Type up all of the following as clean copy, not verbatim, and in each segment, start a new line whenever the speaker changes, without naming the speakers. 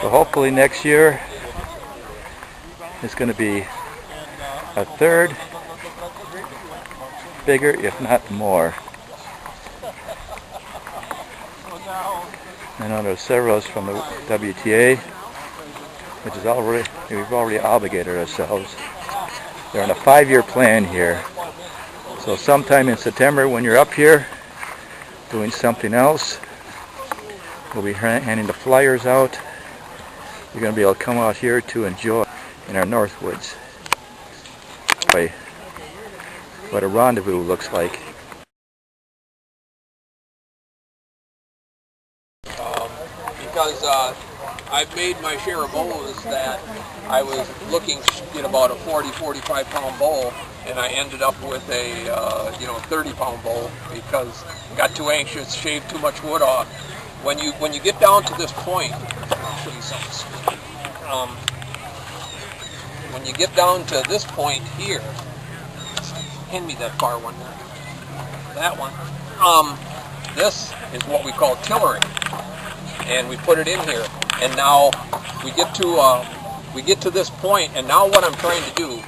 So hopefully next year it's going to be a third bigger, if not more. I know there's several of us from the WTA, which is already, we've already obligated ourselves. They're on a 5-year plan here. So sometime in September when you're up here doing something else, we'll be handing the flyers out. You're going to be able to come out here to enjoy in our Northwoods what a rendezvous looks like.
Because I've made my share of bowls that I was looking to get about a 40-45 pound bowl, and I ended up with a 30-pound bowl because I got too anxious, shaved too much wood off. When you get down to this point, I'll show you something. When you get down to this point here, hand me that far one there. That one. This is what we call tillering, and we put it in here. And now we get to this point, and now what I'm trying to do,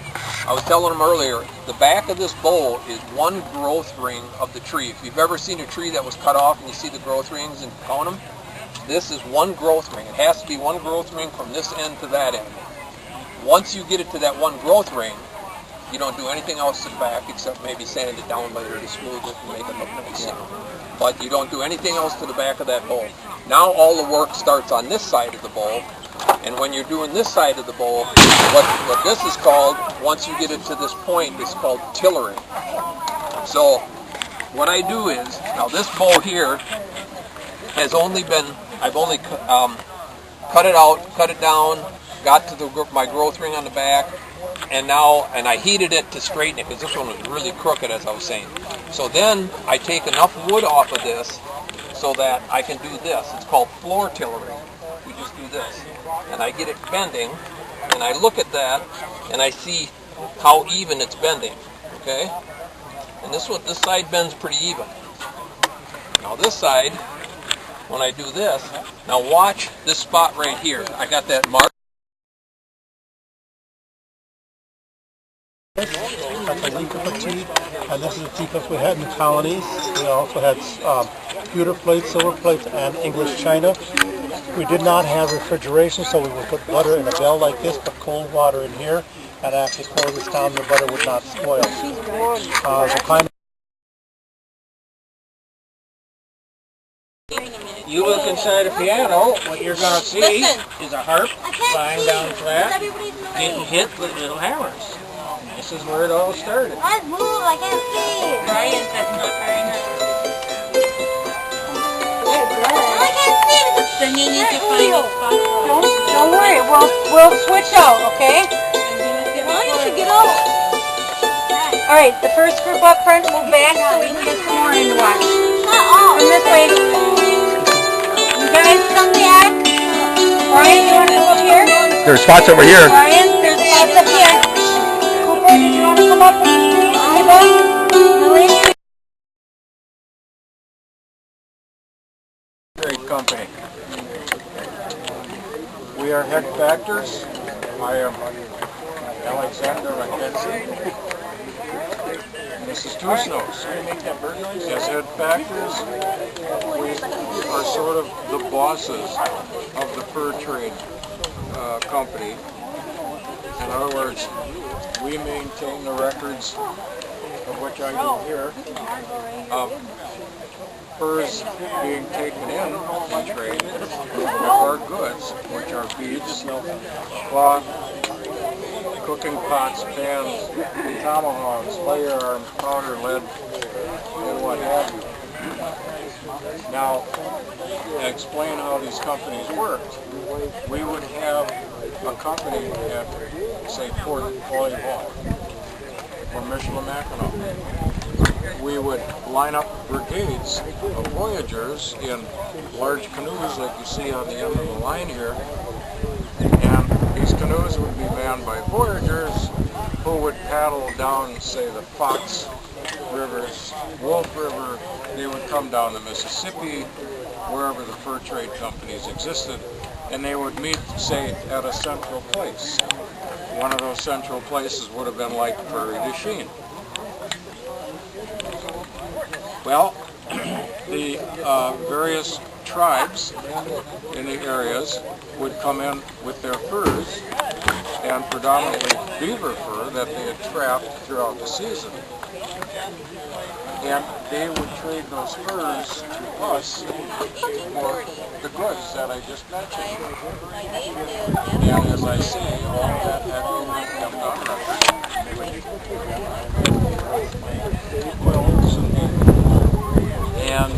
I was telling them earlier, the back of this bowl is one growth ring of the tree. If you've ever seen a tree that was cut off and you see the growth rings and count them, this is one growth ring. It has to be one growth ring from this end to that end. Once you get it to that one growth ring, you don't do anything else to the back except maybe sand it down later to smooth it and make it look nice. But you don't do anything else to the back of that bowl. Now all the work starts on this side of the bowl, and when you're doing this side of the bowl, what this is called, once you get it to this point, is called tillering. So what I do is, now this bowl here has only been, I've only cut it out, cut it down, got to my growth ring on the back, and I heated it to straighten it because this one was really crooked, as I was saying. So then I take enough wood off of this so that I can do this. It's called floor tillering. We just do this. And I get it bending, and I look at that, and I see how even it's bending. Okay? And this side bends pretty even. Now this side, when I do this, now watch this spot right here. I got that mark.
That's a teacup tea, and this is the teacups we had in the colonies. We also had pewter plates, silver plates, and English china. We did not have refrigeration, so we would put butter in a bell like this, put cold water in here, and after you close this down, the butter would not spoil.
You look inside a piano, what you're going to see is a harp lying down flat, getting hit with little hammers. This is where it all started.
I move, I can't see. Brian said no, I can't see.
Then you need to find a spot.
Don't worry, we'll switch out, okay? Why don't you get out? Alright, the first group up front, move back so we can get some more in to watch. Come this way. You guys come back. Brian, you want to come up here?
There's spots over here.
Brian, there's spots up here. Cooper, did you want to come up and Lily?
Great company. We are head factors. I am Alexander Mackenzie. This is Two Snows. As head factors, we are sort of the bosses of the fur trade company. In other words, we maintain the records, of which I do here, of furs being taken in to trade with our goods, which are beads, cloth, cooking pots, pans, tomahawks, firearms, powder, lead, and what have you. Now, to explain how these companies worked, we would have a company at, say, Port Floyd Hall or Michilimackinac. We would line up brigades of voyagers in large canoes like you see on the end of the line here, and these canoes would be manned by voyagers who would paddle down, say, the Fox rivers, Wolf River, they would come down the Mississippi, wherever the fur trade companies existed, and they would meet, say, at a central place. One of those central places would have been like Prairie du Chien. Well, the various tribes in the areas would come in with their furs, and predominantly beaver fur that they had trapped throughout the season. And they would trade those furs to us for the goods that I just mentioned. And as I say, all that had to be kept on record. And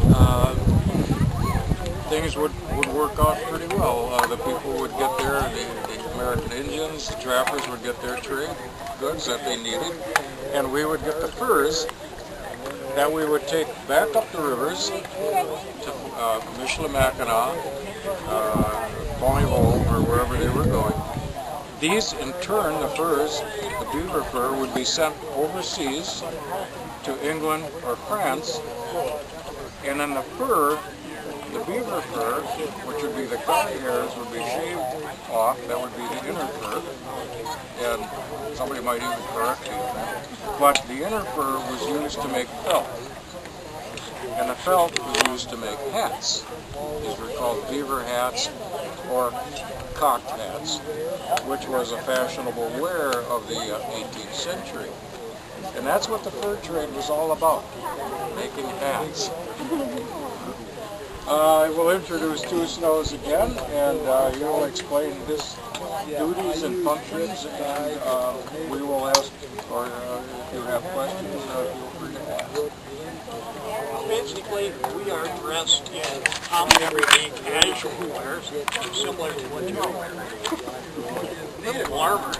things would work out pretty well. The people would get their, the American Indians, the trappers would get their trade goods that they needed, and we would get the furs that we would take back up the rivers to Michilimackinac, Bonneval, or wherever they were going. These, in turn, the furs, the beaver fur, would be sent overseas to England or France, and then the fur, the beaver fur, which would be the guard hairs, would be shaved off. That would be the inner fur, and somebody might even correct me on that. But the inner fur was used to make felt, and the felt was used to make hats. These were called beaver hats or cocked hats, which was a fashionable wear of the 18th century. And that's what the fur trade was all about, making hats. I will introduce Two Snows again, and he will explain his duties and functions, and we will ask, or if you have questions, feel free to ask.
Basically, we are dressed in common everyday casual wear, similar to what you're wearing. Little warmer.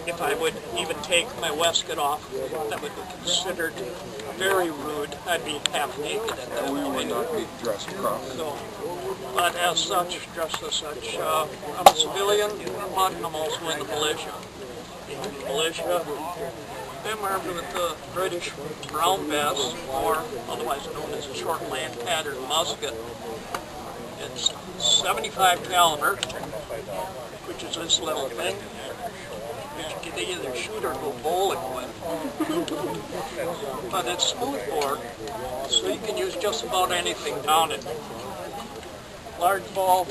If I would even take my waistcoat off, that would be considered very rude. I'd be half naked at that
We
point.
would not be dressed properly.
So, but as such, dressed as such, I'm a civilian, but I'm also in the militia. In the militia, I'm armed with the British brown vest, or otherwise known as a short land pattern musket. It's 75 caliber, which is this little thing, which you can either shoot or go bowling with. But it's smoothbore, so you can use just about anything down it. Large ball,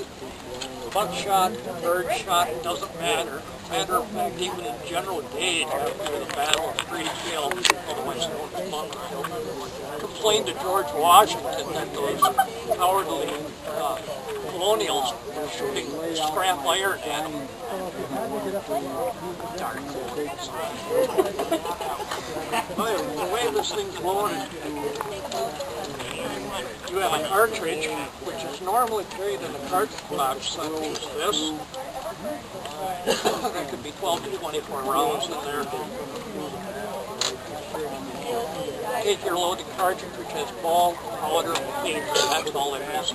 buckshot, bird shot, doesn't matter. Matter of fact, even in General Gage, after the Battle of Three Hill, otherwise known as Bunker Hill, complained to George Washington that those cowardly colonials were shooting scrap iron at him. Darn colonials. The way this thing's loaded, you have an cartridge, which is normally carried in a cartridge box such as this. There could be 12 to 24 rounds in there. Take your loaded cartridge, which has ball, powder, paper, that's all it is.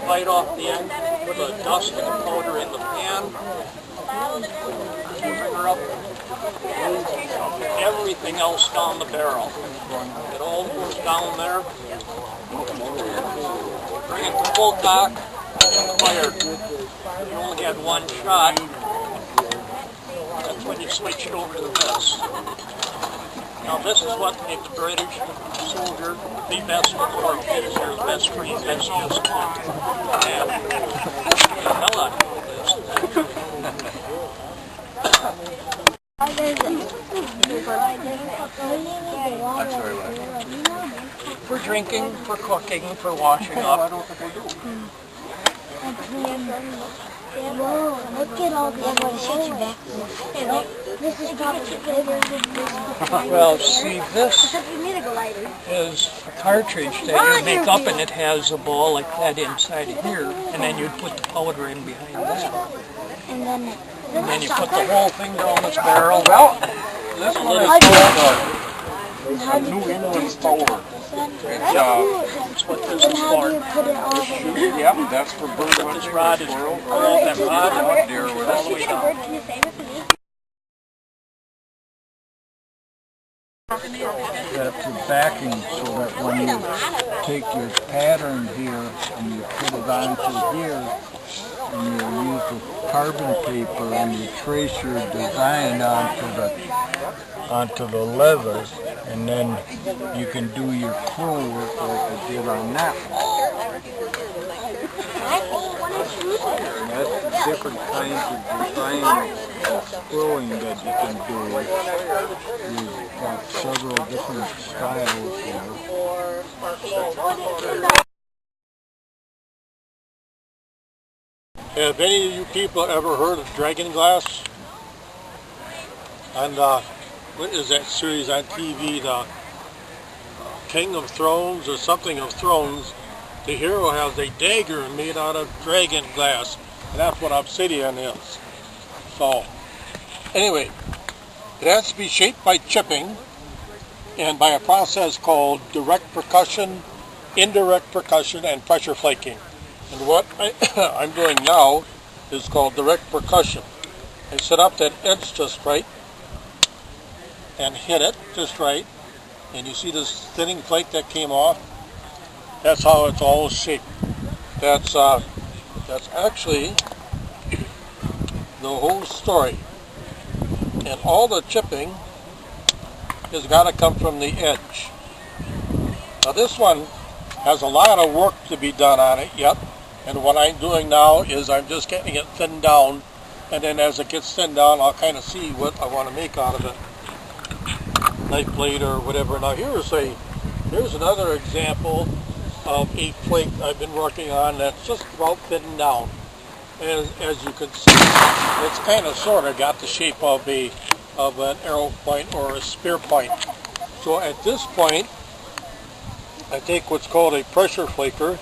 Bite off the end, put the dust and the powder in the pan. Figure up everything else down the barrel. It all goes down there. Bring it to full cock and fire. You only had one shot. That's when you switched over to this. Now this is what makes a British soldier the best in the world. It is their best free, best just hunt. And the hell out of this.
I'm sorry, what?
For drinking, for cooking, for washing up.
Whoa, look at all the This is probably bigger than this.
Well, see, this is a cartridge that you make up, and it has a ball like that inside here, and then you'd put the powder in behind that.
And
then you put the whole thing down this barrel.
Well, this one is called New England Power.
That's what this is for.
Yep, that's for bird hunting.
This rod is
squirrel,
all that rod,
deer with
all the way down.
Can you save it for me?
backing so that when you take your pattern here and you put it onto here, and you use the carbon paper and you trace your design onto the leather, and then you can do your quill work like I did on that one. And that's the different kinds of design quilling that you can do. You've got several different styles here.
Have any of you people ever heard of Dragon Glass? And what is that series on TV, the King of Thrones or something of Thrones? The hero has a dagger made out of dragon glass, and that's what obsidian is. So, anyway, it has to be shaped by chipping and by a process called direct percussion, indirect percussion, and pressure flaking. And what I'm doing now is called direct percussion. I set up that edge just right and hit it just right, and you see this thinning flake that came off? That's how it's all shaped. That's actually the whole story. And all the chipping has got to come from the edge. Now this one has a lot of work to be done on it yet. And what I'm doing now is I'm just getting it thinned down, and then as it gets thinned down, I'll kind of see what I want to make out of it. Knife blade or whatever. Now here's another example of a flake I've been working on that's just about thinned down. As you can see, it's kind of sort of got the shape of an arrow point or a spear point. So at this point, I take what's called a pressure flaker,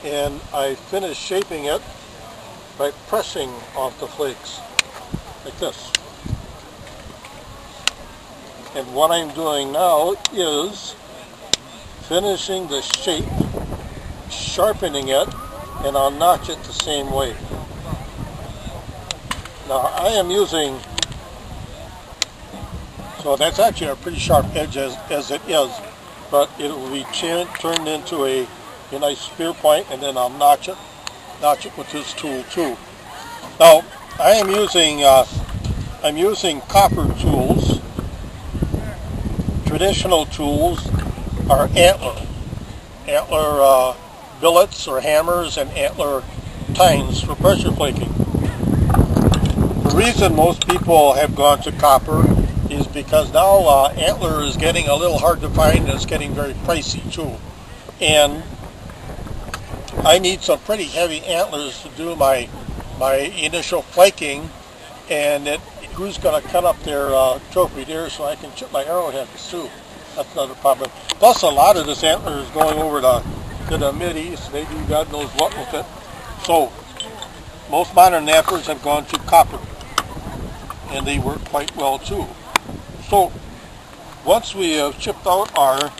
and I finish shaping it by pressing off the flakes like this. And what I'm doing now is finishing the shape, sharpening it, and I'll notch it the same way. Now I am using, so that's actually a pretty sharp edge as it is, but it will be turned into a nice spear point, and then I'll notch it with this tool too. Now I am using I'm using copper tools. Traditional tools are antler billets or hammers and antler tines for pressure flaking. The reason most people have gone to copper is because now antler is getting a little hard to find, and it's getting very pricey too. And I need some pretty heavy antlers to do my initial flaking, and who's going to cut up their trophy deer so I can chip my arrowheads too. That's another problem. Plus, a lot of this antler is going over to the Mid-East. They do God knows what with it. So, most modern knappers have gone to copper, and they work quite well too. So, once we have chipped out our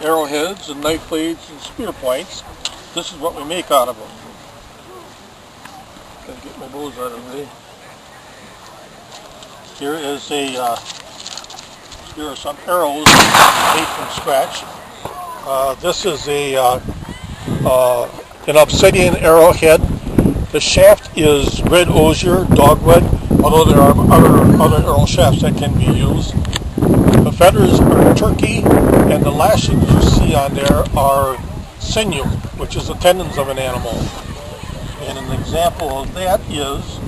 arrowheads and knife blades and spear points, this is what we make out of them. Gotta get my bows out of the way. Here are some arrows made from scratch. This is an obsidian arrowhead. The shaft is red osier, dogwood, although there are other arrow shafts that can be used. The feathers are turkey, and the lashings you see on there are sinew, which is the tendons of an animal. And an example of that is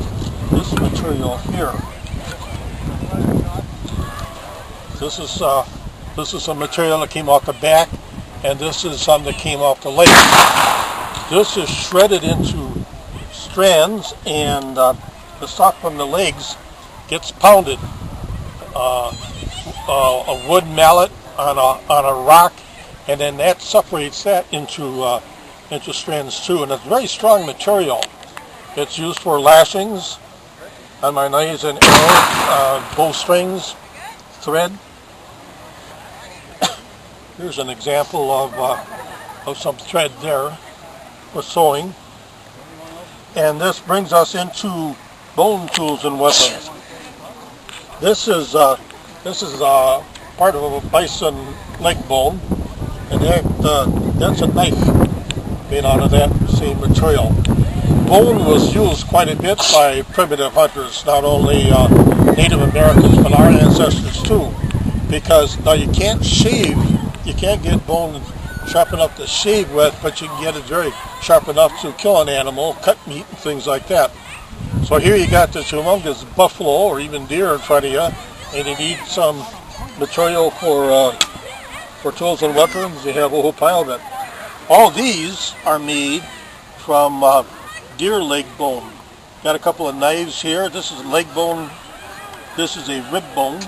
this material here. This is some material that came off the back, and this is some that came off the leg. This is shredded into strands, and the stock from the legs gets pounded. A wood mallet on a rock, and then that separates that into strands too. And it's very strong material. It's used for lashings on my knives and arrows, bowstrings, thread. Here's an example of some thread there for sewing. And this brings us into bone tools and weapons. This is
part of a bison leg bone, and that's a knife made out of that same material. Bone was used quite a bit by primitive hunters, not only Native Americans, but our ancestors too, because now you can't get bone sharp enough to shave with, but you can get it very sharp enough to kill an animal, cut meat and things like that. So here you got this humongous buffalo or even deer in front of you, and you need some material for tools and weapons. You have a whole pile of it. All these are made from deer leg bone. Got a couple of knives here. This is a leg bone. This is a rib bone.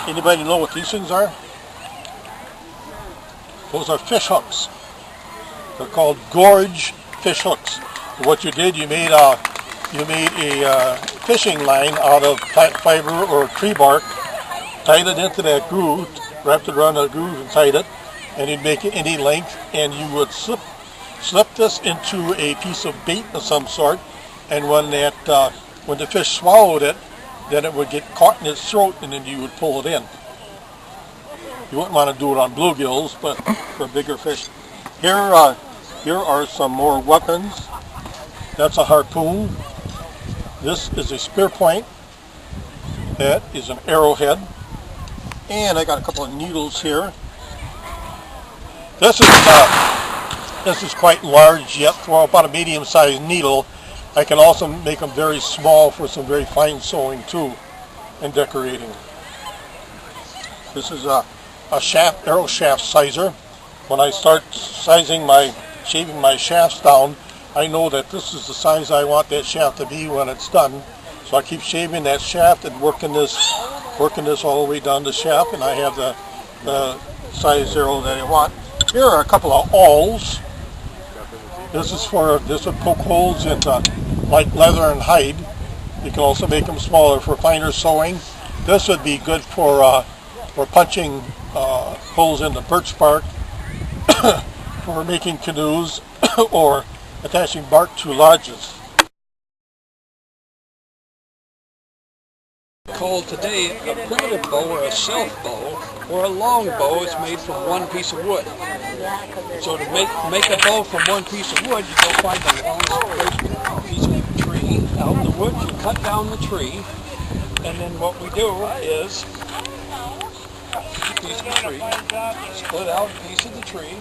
Anybody know what these things are? Those are fish hooks. They're called gorge fish hooks. What you did, you made a fishing line out of fiber or tree bark, tied it into that groove, wrapped it around that groove and tied it, and you'd make it any length, and you would slip this into a piece of bait of some sort, and when the fish swallowed it, then it would get caught in its throat, and then you would pull it in. You wouldn't want to do it on bluegills, but for bigger fish. Here are some more weapons. That's a harpoon. This is a spear point. That is an arrowhead. And I got a couple of needles here. This is quite large yet for about a medium-sized needle. I can also make them very small for some very fine sewing too and decorating. This is a arrow shaft sizer. When I start shaving my shafts down, I know that this is the size I want that shaft to be when it's done. So I keep shaving that shaft and working this all the way down the shaft, and I have the size arrow that I want. Here are a couple of awls. This would poke holes into like leather and hide. You can also make them smaller for finer sewing. This would be good for punching holes in the birch bark, for making canoes, or attaching bark to lodges.
Called today a primitive bow or a self bow or a long bow is made from one piece of wood. So to make a bow from one piece of wood, you go find the longest piece of tree out in the woods, you cut down the tree, and then what we do is piece of the tree, split out a piece of the tree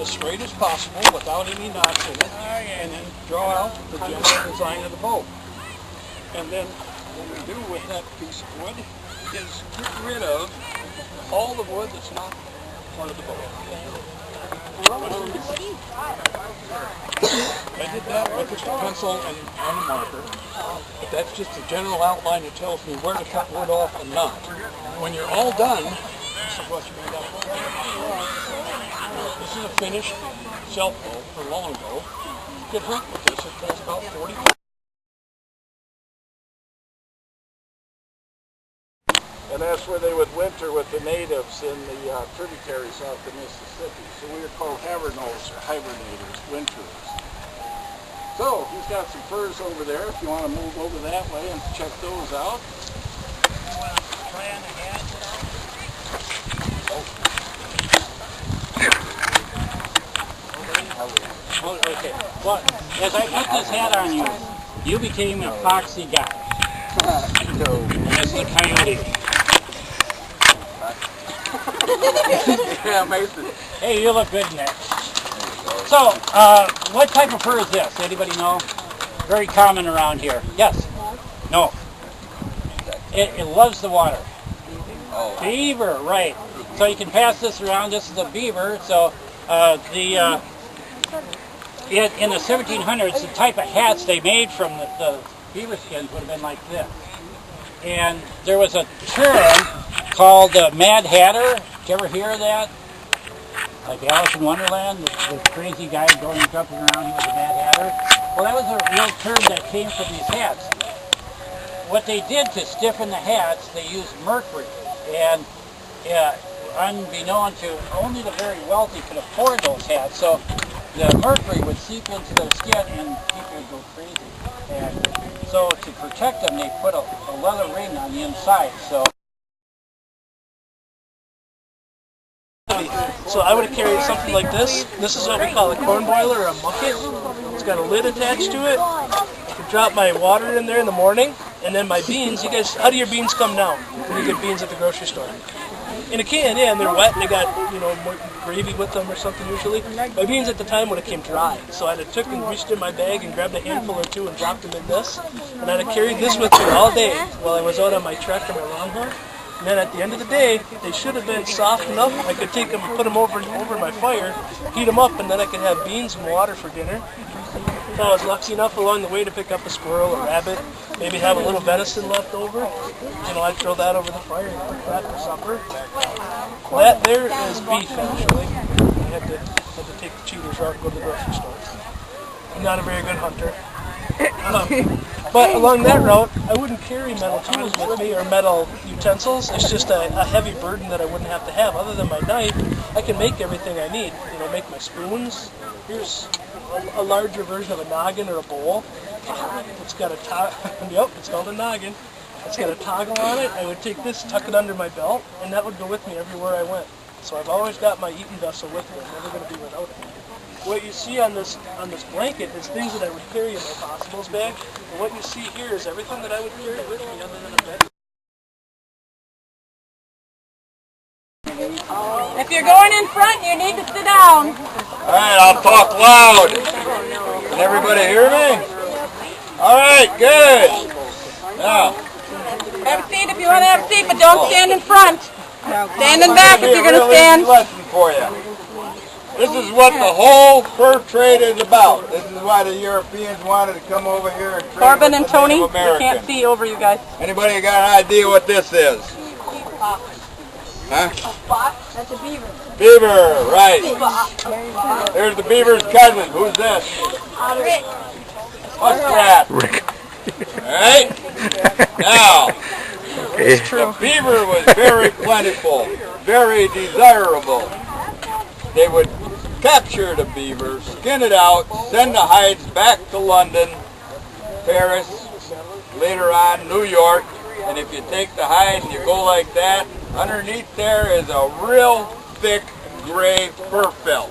as straight as possible without any knots in it, and then draw out the general design of the bow. And then what we do with that piece of wood is get rid of all the wood that's not part of the bow. I did that with just a pencil and a marker, but that's just a general outline that tells me where to cut wood off and not. When you're all done, this is what you end up with. This is a finished self bow or long bow. You could hunt with this. It goes about 40 pounds.
And that's where they would winter with the natives in the tributaries south of Mississippi. So we are called havernose or hibernators, winterers. So he's got some furs over there if you want to move over that way and check those out.
Okay. Well, as I put this hat on you, you became a foxy guy. As the coyote.
Yeah, Mason.
Hey, you look good in that. So, what type of fur is this? Anybody know? Very common around here. Yes? No. It loves the water. Beaver, right. So you can pass this around. This is a beaver. So in the 1700s, the type of hats they made from the beaver skins would have been like this. And there was a term called Mad Hatter. Did you ever hear of that? Like Alice in Wonderland, the crazy guy going jumping around, he was a Mad Hatter. Well, that was a real term that came from these hats. What they did to stiffen the hats, they used mercury. And unbeknown to only the very wealthy could afford those hats. So the mercury would seep into their skin and people would go crazy. And so to protect them, they put a leather ring on the inside. So
heavy. So I would have carried something like this. This is what we call a corn boiler or a bucket. It's got a lid attached to it. I could drop my water in there in the morning, and then my beans. You guys, how do your beans come now when you get beans at the grocery store? In a can, yeah, and they're wet, and they got, you know, more gravy with them or something usually. My beans at the time would have came dry, so I'd have took and reached in my bag and grabbed a handful or two and dropped them in this, and I'd have carried this with me all day while I was out on my trek or my longhorn. And then at the end of the day, they should have been soft enough. I could take them and put them over my fire, heat them up, and then I could have beans and water for dinner. If I was lucky enough along the way to pick up a squirrel or rabbit, maybe have a little venison left over, you know, I'd throw that over the fire and cook that for supper. That there is beef, actually. I had to take the cheaters route and go to the grocery store. I'm not a very good hunter. But along that route, I wouldn't carry metal tools with me or metal utensils. It's just a heavy burden that I wouldn't have to have. Other than my knife, I can make everything I need. You know, make my spoons. Here's a larger version of a noggin or a bowl. It's got a yep, it's called a noggin. It's got a toggle on it. I would take this, tuck it under my belt, and that would go with me everywhere I went. So I've always got my eating vessel with me. I'm never going to be without it. What you see on this blanket is things that I would carry in my possibles bag. And what you see here is everything that I would carry with me other than a bed.
If you're going in front, you need to sit down.
All right, I'll talk loud. Can everybody hear me? All right, good. Now,
Have a seat if you want to have a seat, but don't stand in front. Stand in back if you're going to stand.
lesson for you. This is what the whole fur trade is about. This is why the Europeans wanted to come over here and trade
Corbin
with
and
the
Tony,
Native
we can't
Americans.
see over you guys.
Anybody got an idea what this is? Huh?
That's a beaver.
Beaver, right. There's the beaver's cousin. Who's this? Muskrat.
Rick.
All right. Now, the beaver was very plentiful, very desirable. They would capture the beaver, skin it out, send the hides back to London, Paris, later on New York, and if you take the hide and you go like that, underneath there is a real thick gray fur felt.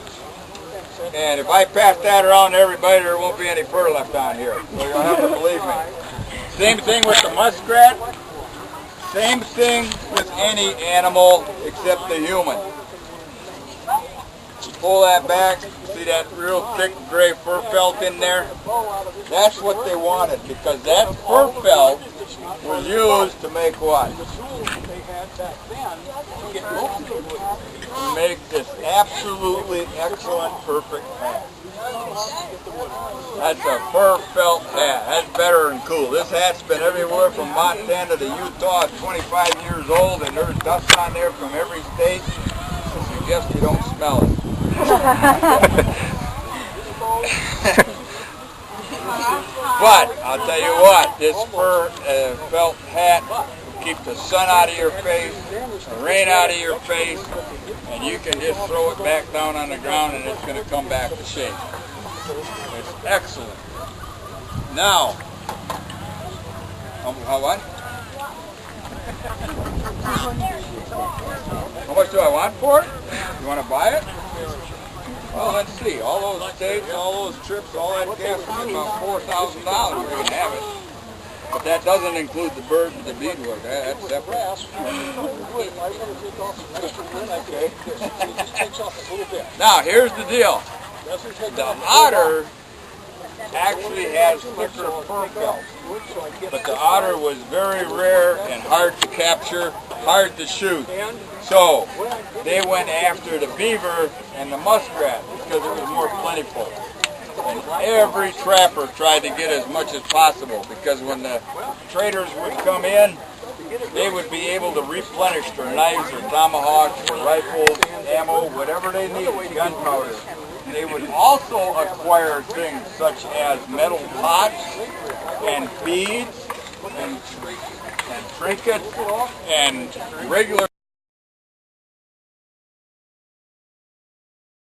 And if I pass that around to everybody, there won't be any fur left on here, so you'll have to believe me. Same thing with the muskrat, same thing with any animal except the human. Pull that back, see that real thick gray fur felt in there? That's what they wanted, because that fur felt was used to make what? To make this absolutely excellent, perfect hat. That's a fur felt hat. That's better than cool. This hat's been everywhere from Montana to Utah. It's 25 years old, and there's dust on there from every state. I suggest you don't smell it. But I'll tell you what, this fur felt hat will keep the sun out of your face, the rain out of your face, and you can just throw it back down on the ground and it's going to come back to shape. It's excellent. Now, how what? How much do I want for it? You want to buy it? Well, let's see. All those states, all those trips, all that gas is about $4,000 we can have it. But that doesn't include the bird and the beadwork. That's separate. Okay. Now, here's the deal. The otter actually has thicker fur felt. But the otter was very rare and hard to capture, hard to shoot. So they went after the beaver and the muskrat because it was more plentiful. And every trapper tried to get as much as possible because when the traders would come in, they would be able to replenish their knives or tomahawks or rifles, ammo, whatever they needed, gunpowder. They would also acquire things such as metal pots and beads and trinkets and regular